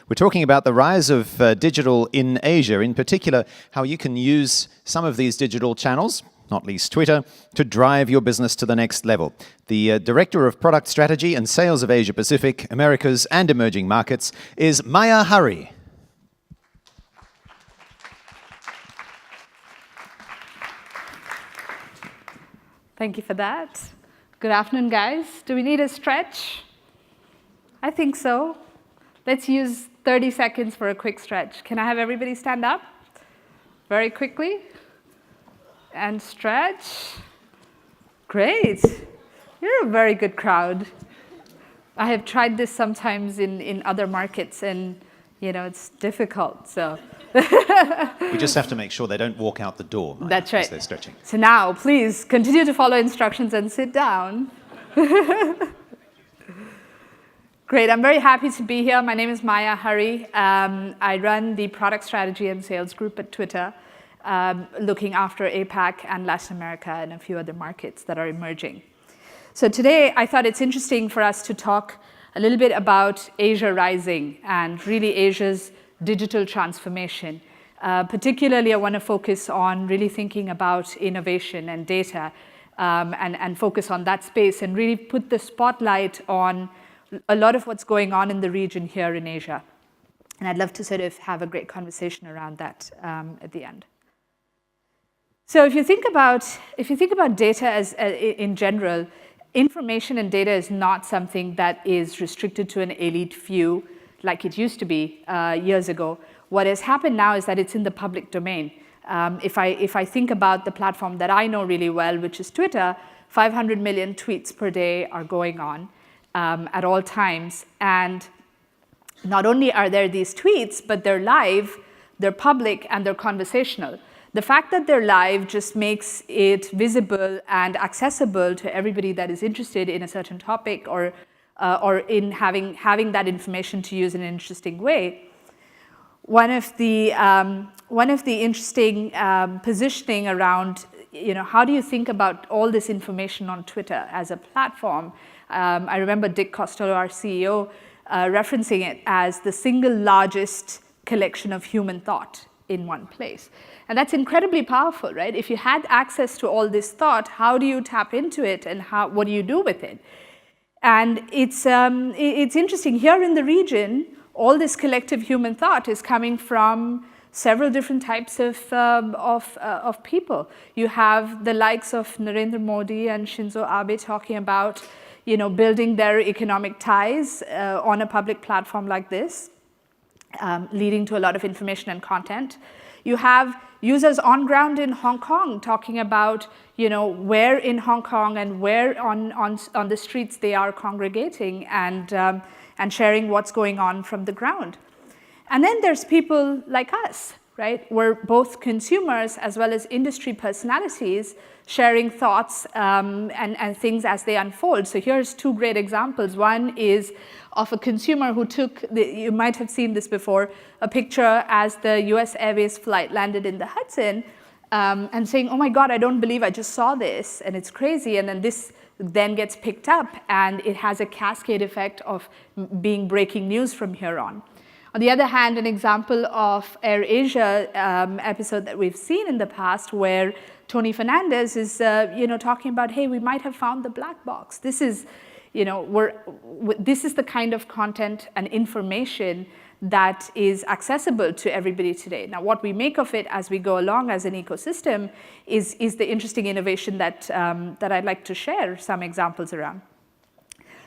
We're talking about the rise of digital in Asia, in particular, how you can use some of these digital channels, not least Twitter, to drive your business to the next level. The Director of Product Strategy and Sales of Asia Pacific, Americas and Emerging Markets is Maya Hari. Thank you for that. Good afternoon, guys. Do we need a stretch? I think so. Let's use 30 seconds for a quick stretch. Can I have everybody stand up very quickly and stretch? Great. You're a very good crowd. I have tried this sometimes in other markets, and it's difficult. So we just have to make sure they don't walk out the door. That's right. As they're stretching. So now, please continue to follow instructions and sit down. Great, I'm very happy to be here. My name is Maya Hari. I run the product strategy and sales group at Twitter, looking after APAC and Latin America and a few other markets that are emerging. So today, I thought it's interesting for us to talk a little bit about Asia rising and really Asia's digital transformation. Particularly, I want to focus on really thinking about innovation and data and focus on that space and really put the spotlight on a lot of what's going on in the region here in Asia. And I'd love to sort of have a great conversation around that at the end. So if you think about data as in general, information and data is not something that is restricted to an elite few like it used to be years ago. What has happened now is that it's in the public domain. If I think about the platform that I know really well, which is Twitter, 500 million tweets per day are going on at all times. And not only are there these tweets, but they're live, they're public, and they're conversational. The fact that they're live just makes it visible and accessible to everybody that is interested in a certain topic or in having that information to use in an interesting way. One of the interesting positioning around, how do you think about all this information on Twitter as a platform? I remember Dick Costolo, our CEO, referencing it as the single largest collection of human thought in one place. And that's incredibly powerful, right? If you had access to all this thought, how do you tap into it and what do you do with it? And it's interesting, here in the region, all this collective human thought is coming from several different types of people. You have the likes of Narendra Modi and Shinzo Abe talking about building their economic ties on a public platform like this, leading to a lot of information and content. You have users on ground in Hong Kong talking about where in Hong Kong and where on the streets they are congregating and sharing what's going on from the ground. And then there's people like us, right? We're both consumers as well as industry personalities sharing thoughts and things as they unfold. So here's two great examples. One is of a consumer who took, you might have seen this before, a picture as the US Airways flight landed in the Hudson and saying, oh my God, I don't believe I just saw this and it's crazy. And then this then gets picked up and it has a cascade effect of being breaking news from here on. On the other hand, an example of AirAsia episode that we've seen in the past where Tony Fernandez is talking about, hey, we might have found the black box. This is the kind of content and information that is accessible to everybody today. Now, what we make of it as we go along as an ecosystem is the interesting innovation that I'd like to share some examples around.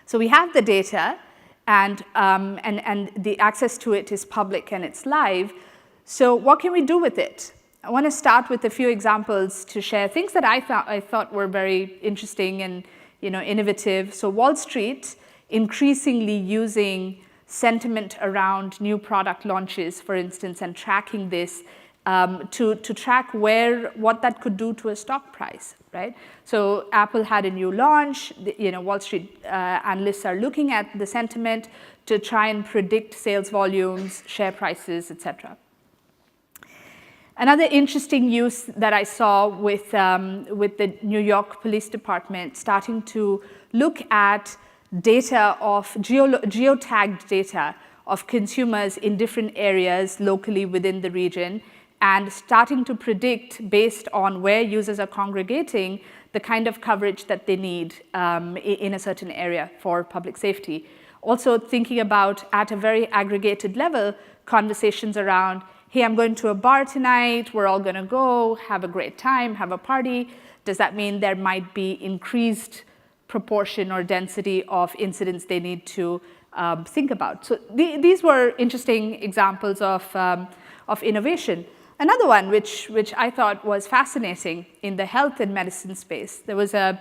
So we have the data, and the access to it is public and it's live. So what can we do with it? I want to start with a few examples to share things that I thought were very interesting and innovative. So Wall Street increasingly using sentiment around new product launches, for instance, and tracking this to track what that could do to a stock price, right? So Apple had a new launch. Wall Street analysts are looking at the sentiment to try and predict sales volumes, share prices, etc. Another interesting use that I saw with the New York Police Department starting to look at data of geotagged data of consumers in different areas locally within the region, and starting to predict, based on where users are congregating, the kind of coverage that they need in a certain area for public safety. Also thinking about, at a very aggregated level, conversations around, hey, I'm going to a bar tonight, we're all going to go, have a great time, have a party. Does that mean there might be increased proportion or density of incidents they need to think about? So these were interesting examples of innovation. Another one, which I thought was fascinating in the health and medicine space, there was a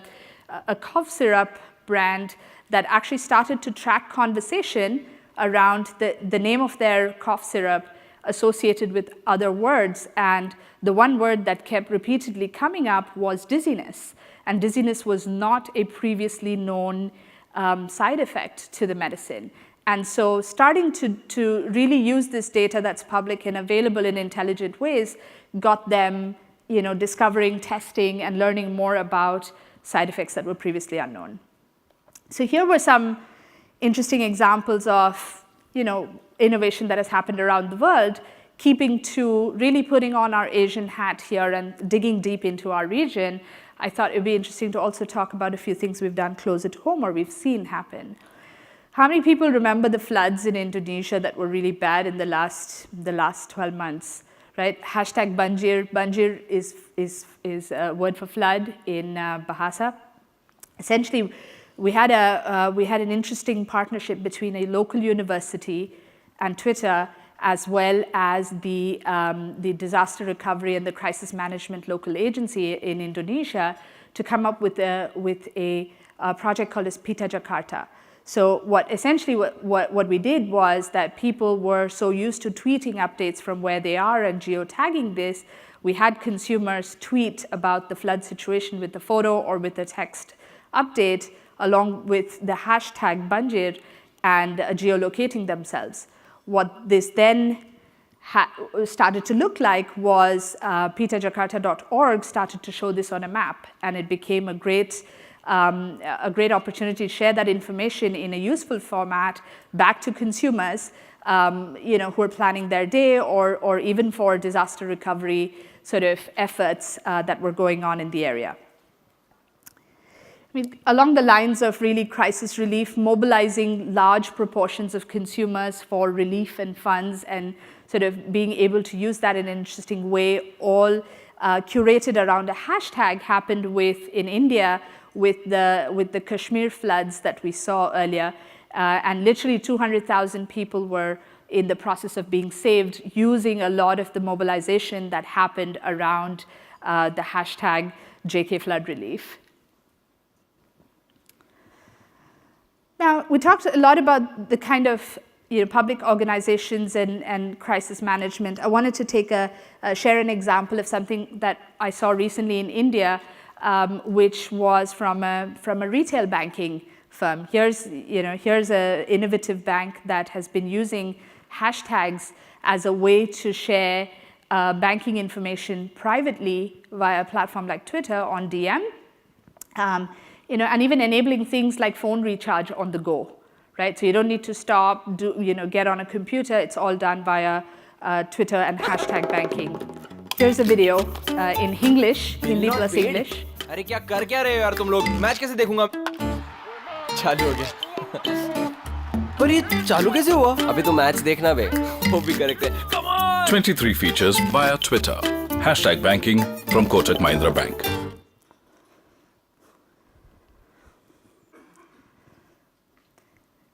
cough syrup brand that actually started to track conversation around the name of their cough syrup associated with other words. And the one word that kept repeatedly coming up was dizziness. And dizziness was not a previously known side effect to the medicine. And so starting to really use this data that's public and available in intelligent ways got them discovering, testing, and learning more about side effects that were previously unknown. So here were some interesting examples of innovation that has happened around the world, keeping to really putting on our Asian hat here and digging deep into our region. I thought it would be interesting to also talk about a few things we've done closer to home or we've seen happen. How many people remember the floods in Indonesia that were really bad in the last 12 months, right? Hashtag banjir. Banjir is a word for flood in Bahasa. Essentially, we had an interesting partnership between a local university and Twitter, as well as the disaster recovery and the crisis management local agency in Indonesia, to come up with a project called as Pita Jakarta. So what we did was that people were so used to tweeting updates from where they are and geotagging this, we had consumers tweet about the flood situation with the photo or with the text update, along with the hashtag Banjir and geolocating themselves. What this then started to look like was pitajakarta.org started to show this on a map, and it became a great opportunity to share that information in a useful format back to consumers who are planning their day or even for disaster recovery sort of efforts that were going on in the area. I mean, along the lines of really crisis relief, mobilizing large proportions of consumers for relief and funds and sort of being able to use that in an interesting way, all curated around a hashtag happened in India with the Kashmir floods that we saw earlier. And literally 200,000 people were in the process of being saved using a lot of the mobilization that happened around the hashtag JK Flood Relief. Now, we talked a lot about the kind of public organizations and crisis management. I wanted to share an example of something that I saw recently in India, which was from a retail banking firm. Here's an innovative bank that has been using hashtags as a way to share banking information privately via a platform like Twitter on DM. And even enabling things like phone recharge on the go, right? So you don't need to stop, get on a computer. It's all done via Twitter and hashtag banking. Here's a video in English, Hindi plus English. अरे क्या कर क्या रहे हो यार तुम लोग? Match कैसे देखूंगा? चालू हो गया। पर ये चालू कैसे हुआ? अभी तो मैच देखना बे। वो भी करेक्ट है। Come on! 23 features via Twitter. Hashtag banking from Kotak Mahindra Bank.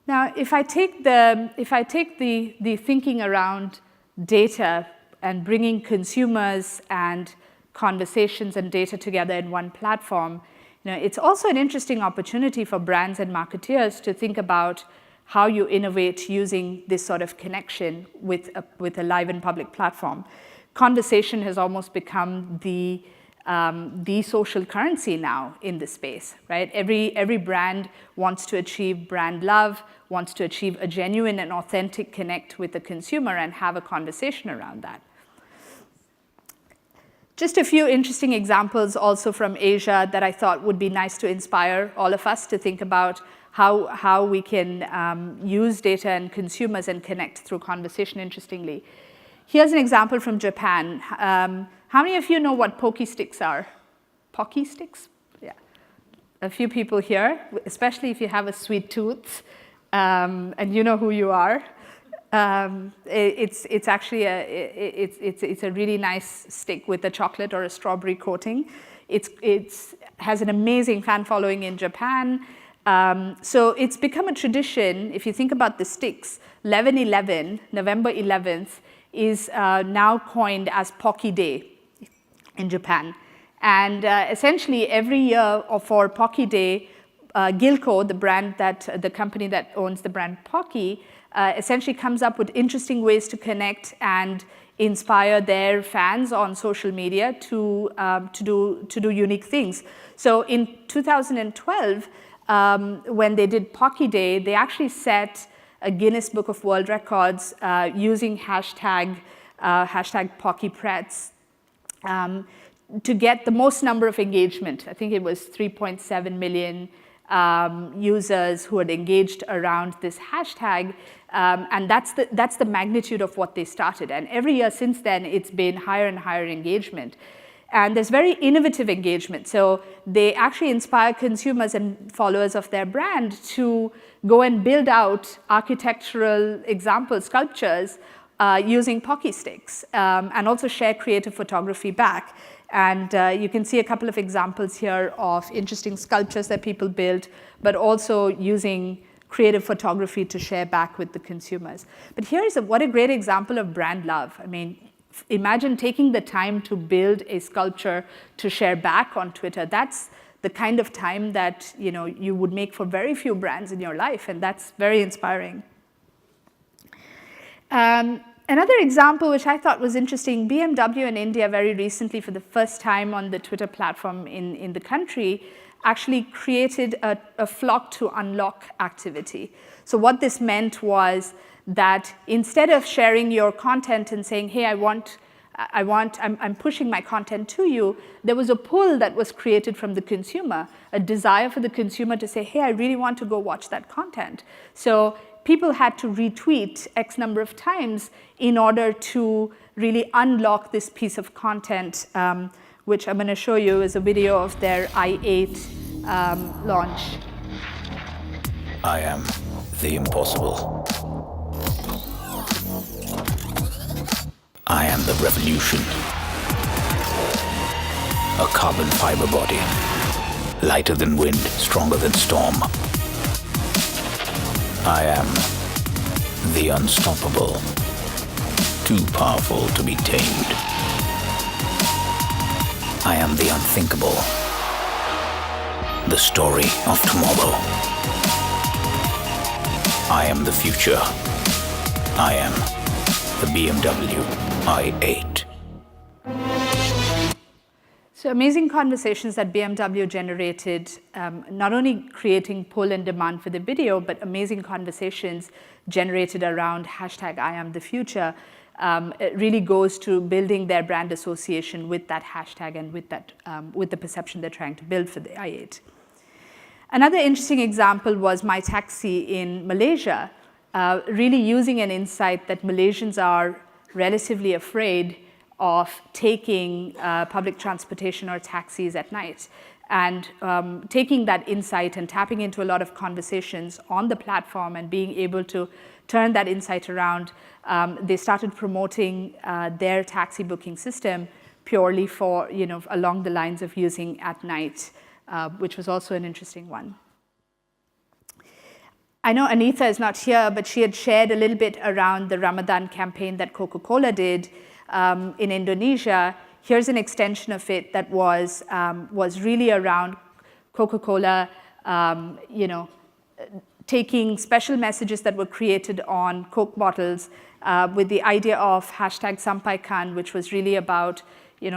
Now, if I take the thinking around data and bringing consumers and conversations and data together in one platform, it's also an interesting opportunity for brands and marketeers to think about how you innovate using this sort of connection with a live and public platform. Conversation has almost become the social currency now in this space, right? Every brand wants to achieve brand love, wants to achieve a genuine and authentic connect with the consumer and have a conversation around that. Just a few interesting examples also from Asia that I thought would be nice to inspire all of us to think about how we can use data and consumers and connect through conversation interestingly. Here's an example from Japan. How many of you know what Pocky sticks are? Pocky sticks? Yeah. A few people here, especially if you have a sweet tooth and you know who you are. It's actually it's a really nice stick with a chocolate or a strawberry coating. It has an amazing fan following in Japan. So it's become a tradition. If you think about the sticks, 11/11, November 11th, is now coined as Pocky Day in Japan. And essentially every year for Pocky Day, Gilco, the company that owns the brand Pocky, essentially comes up with interesting ways to connect and inspire their fans on social media to do unique things. So in 2012, when they did Pocky Day, they actually set a Guinness Book of World Records using hashtag PockyPrets to get the most number of engagement. I think it was 3.7 million users who had engaged around this hashtag, and that's the magnitude of what they started. And every year since then, it's been higher and higher engagement. And there's very innovative engagement. So they actually inspire consumers and followers of their brand to go and build out architectural example sculptures using Pocky sticks, and also share creative photography back. And you can see a couple of examples here of interesting sculptures that people built, but also using creative photography to share back with the consumers. But what a great example of brand love. I mean, imagine taking the time to build a sculpture to share back on Twitter. That's the kind of time that you would make for very few brands in your life, and that's very inspiring. Another example which I thought was interesting, BMW in India very recently, for the first time on the Twitter platform in the country, actually created a flock to unlock activity. So what this meant was that instead of sharing your content and saying, hey, I'm pushing my content to you, there was a pull that was created from the consumer, a desire for the consumer to say, hey, I really want to go watch that content. So people had to retweet X number of times in order to really unlock this piece of content, which I'm going to show you is a video of their i8 launch. I am the impossible. I am the revolution. A carbon fiber body, lighter than wind, stronger than storm. I am the unstoppable, too powerful to be tamed. I am the unthinkable, the story of tomorrow. I am the future. I am the BMW i8. So amazing conversations that BMW generated, not only creating pull and demand for the video, but amazing conversations generated around hashtag I am the future. It really goes to building their brand association with that hashtag and with the perception they're trying to build for the i8. Another interesting example was My Taxi in Malaysia, really using an insight that Malaysians are relatively afraid of taking public transportation or taxis at night. And taking that insight and tapping into a lot of conversations on the platform and being able to turn that insight around, they started promoting their taxi booking system purely for, along the lines of using at night, which was also an interesting one. I know Anita is not here, but she had shared a little bit around the Ramadan campaign that Coca-Cola did in Indonesia. Here's an extension of it that was really around Coca-Cola, taking special messages that were created on Coke bottles with the idea of hashtag Sampaikan, which was really about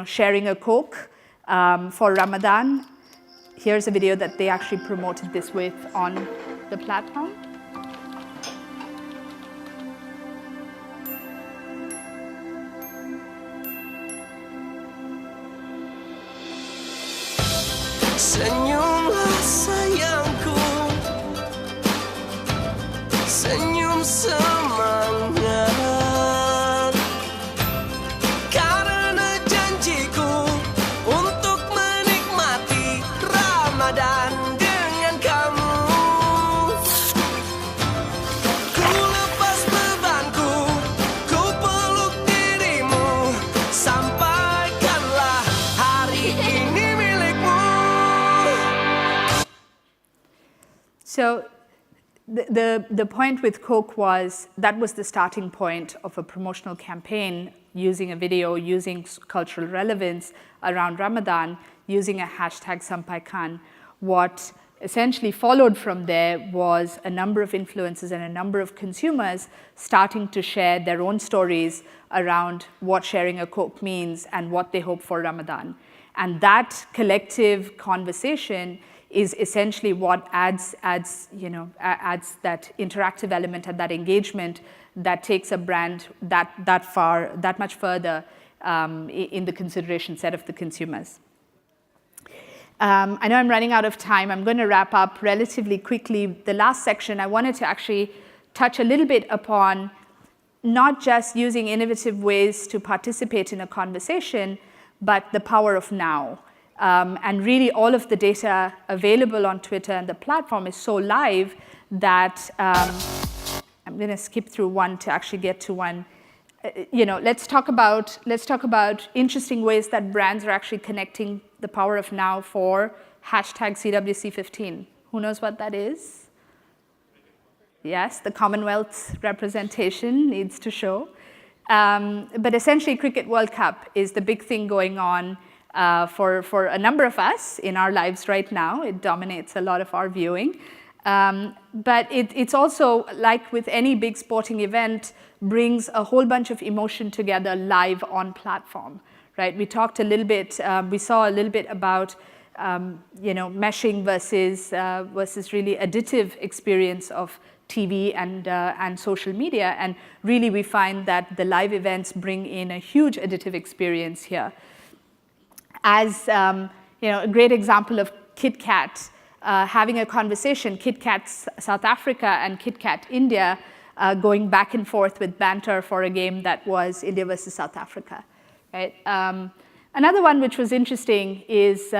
sharing a Coke for Ramadan. Here's a video that they actually promoted this with on the platform. Senyumlah sayangku, senyum semangat. Karena janjiku untuk menikmati Ramadan dengan kamu. Ku lepas bebanku, ku peluk dirimu, sampaikanlah hari ini milikmu. So the point with Coke was that was the starting point of a promotional campaign using a video, using cultural relevance around Ramadan, using a hashtag Sampaikan. What essentially followed from there was a number of influencers and a number of consumers starting to share their own stories around what sharing a Coke means and what they hope for Ramadan. And that collective conversation is essentially what adds that interactive element and that engagement that takes a brand that much further in the consideration set of the consumers. I know I'm running out of time. I'm going to wrap up relatively quickly. The last section, I wanted to actually touch a little bit upon not just using innovative ways to participate in a conversation, but the power of now. And really all of the data available on Twitter and the platform is so live that I'm going to skip through one to actually get to one. Let's talk about interesting ways that brands are actually connecting the power of now for hashtag CWC15. Who knows what that is? Yes, the Commonwealth representation needs to show. But essentially, Cricket World Cup is the big thing going on for a number of us in our lives right now. It dominates a lot of our viewing. But it's also, like with any big sporting event, brings a whole bunch of emotion together live on platform, right? We talked a little bit, we saw a little bit about meshing versus really additive experience of TV and social media. And really we find that the live events bring in a huge additive experience here. As a great example of KitKat having a conversation, KitKat South Africa and KitKat India going back and forth with banter for a game that was India versus South Africa. Right? Another one which was interesting is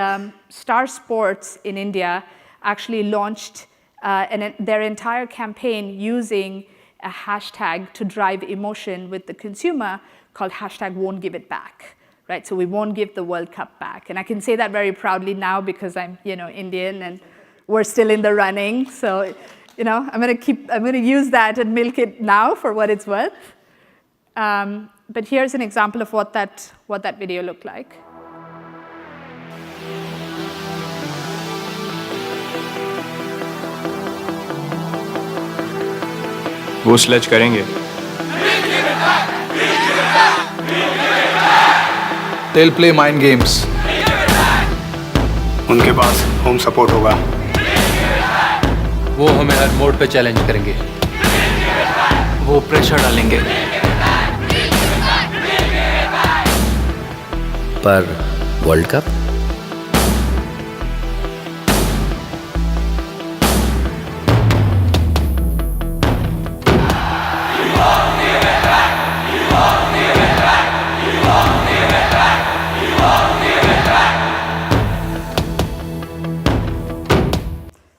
Star Sports in India actually launched their entire campaign using a hashtag to drive emotion with the consumer called hashtag won't give it back. Right, so we won't give the World Cup back. And I can say that very proudly now because I'm, Indian and we're still in the running. So, I'm going to use that and milk it now for what it's worth. But here's an example of what that video looked like. वो sledge करेंगे. They'll play mind games. उनके पास home support होगा. वो हमें हर mode पे challenge करेंगे. वो pressure डालेंगे. पर world cup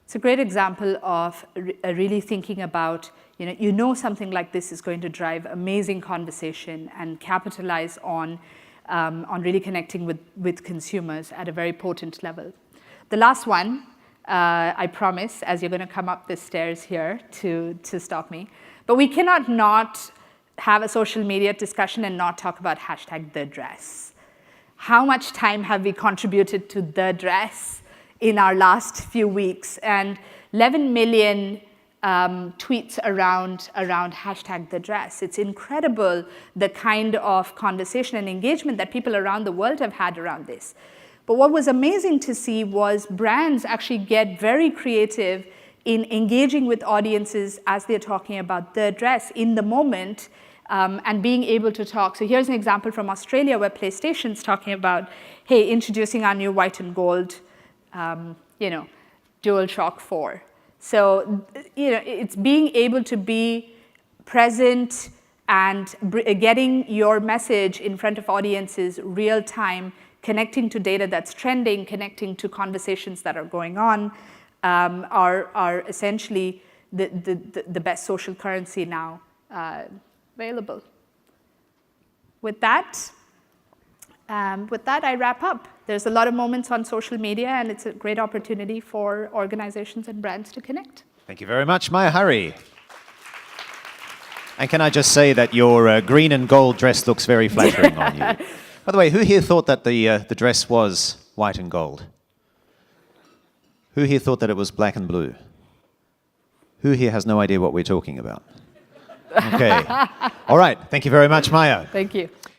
It's a great example of really thinking about, something like this is going to drive amazing conversation and capitalize on really connecting with consumers at a very potent level. The last one, I promise, as you're going to come up the stairs here to stop me, but we cannot not have a social media discussion and not talk about hashtag the dress. How much time have we contributed to the dress in our last few weeks? And 11 million tweets around hashtag the dress. It's incredible the kind of conversation and engagement that people around the world have had around this. But what was amazing to see was brands actually get very creative in engaging with audiences as they're talking about the dress in the moment and being able to talk. So here's an example from Australia where PlayStation's talking about, hey, introducing our new white and gold DualShock 4. So, it's being able to be present and getting your message in front of audiences real time, connecting to data that's trending, connecting to conversations that are going on, are essentially the best social currency now available. With that, I wrap up. There's a lot of moments on social media, and it's a great opportunity for organizations and brands to connect. Thank you very much, Maya Hari. And can I just say that your green and gold dress looks very flattering on you. By the way, who here thought that the dress was white and gold? Who here thought that it was black and blue? Who here has no idea what we're talking about? Okay. All right. Thank you very much, Maya. Thank you.